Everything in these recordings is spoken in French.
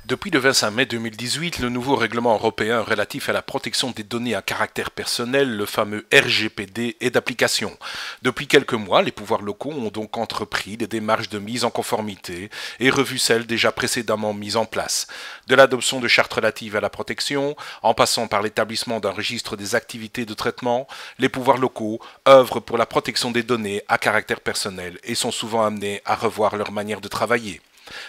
Depuis le 25 mai 2018, le nouveau règlement européen relatif à la protection des données à caractère personnel, le fameux RGPD, est d'application. Depuis quelques mois, les pouvoirs locaux ont donc entrepris des démarches de mise en conformité et revu celles déjà précédemment mises en place. De l'adoption de chartes relatives à la protection, en passant par l'établissement d'un registre des activités de traitement, les pouvoirs locaux œuvrent pour la protection des données à caractère personnel et sont souvent amenés à revoir leur manière de travailler.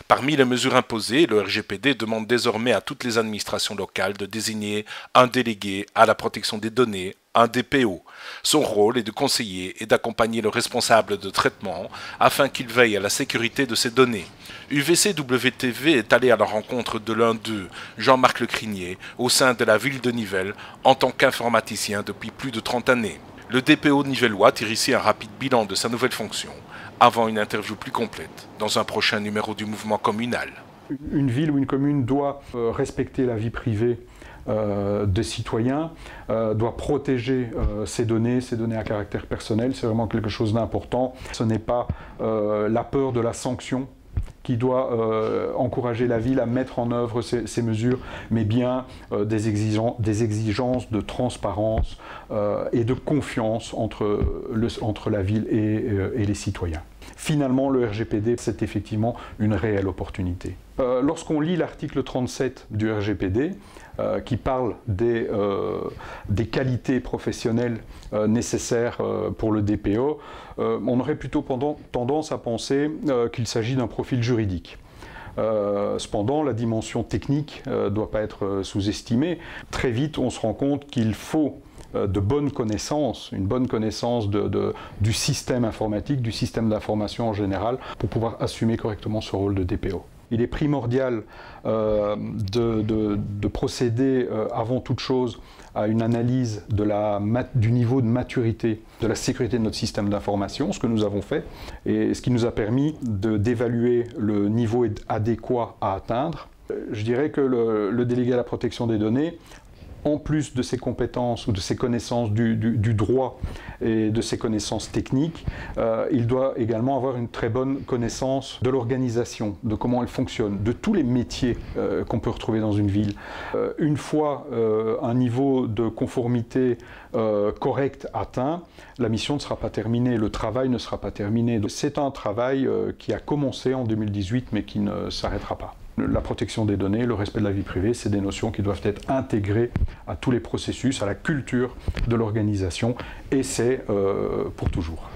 Parmi les mesures imposées, le RGPD demande désormais à toutes les administrations locales de désigner un délégué à la protection des données, un DPO. Son rôle est de conseiller et d'accompagner le responsable de traitement afin qu'il veille à la sécurité de ces données. UVC-WTV est allé à la rencontre de l'un d'eux, Jean-Marc Lecrinier, au sein de la ville de Nivelles, en tant qu'informaticien depuis plus de 30 années. Le DPO nivellois tire ici un rapide bilan de sa nouvelle fonction, avant une interview plus complète dans un prochain numéro du mouvement communal. Une ville ou une commune doit respecter la vie privée des citoyens, doit protéger ses données à caractère personnel. C'est vraiment quelque chose d'important. Ce n'est pas la peur de la sanction qui doit encourager la ville à mettre en œuvre ces mesures, mais bien des exigences de transparence et de confiance entre la ville et les citoyens. Finalement, le RGPD, c'est effectivement une réelle opportunité. Lorsqu'on lit l'article 37 du RGPD, qui parle des qualités professionnelles nécessaires pour le DPO, on aurait plutôt tendance à penser qu'il s'agit d'un profil juridique. Cependant, la dimension technique ne doit pas être sous-estimée. Très vite, on se rend compte qu'il faut de bonnes connaissances, une bonne connaissance du système informatique, du système d'information en général, pour pouvoir assumer correctement ce rôle de DPO. Il est primordial de procéder avant toute chose à une analyse du niveau de maturité de la sécurité de notre système d'information, ce que nous avons fait, et ce qui nous a permis d'évaluer le niveau adéquat à atteindre. Je dirais que le délégué à la protection des données, en plus de ses compétences ou de ses connaissances du droit et de ses connaissances techniques, il doit également avoir une très bonne connaissance de l'organisation, de comment elle fonctionne, de tous les métiers qu'on peut retrouver dans une ville. Une fois un niveau de conformité correct atteint, la mission ne sera pas terminée, le travail ne sera pas terminé. C'est un travail qui a commencé en 2018 mais qui ne s'arrêtera pas. La protection des données, le respect de la vie privée, c'est des notions qui doivent être intégrées à tous les processus, à la culture de l'organisation, et c'est pour toujours.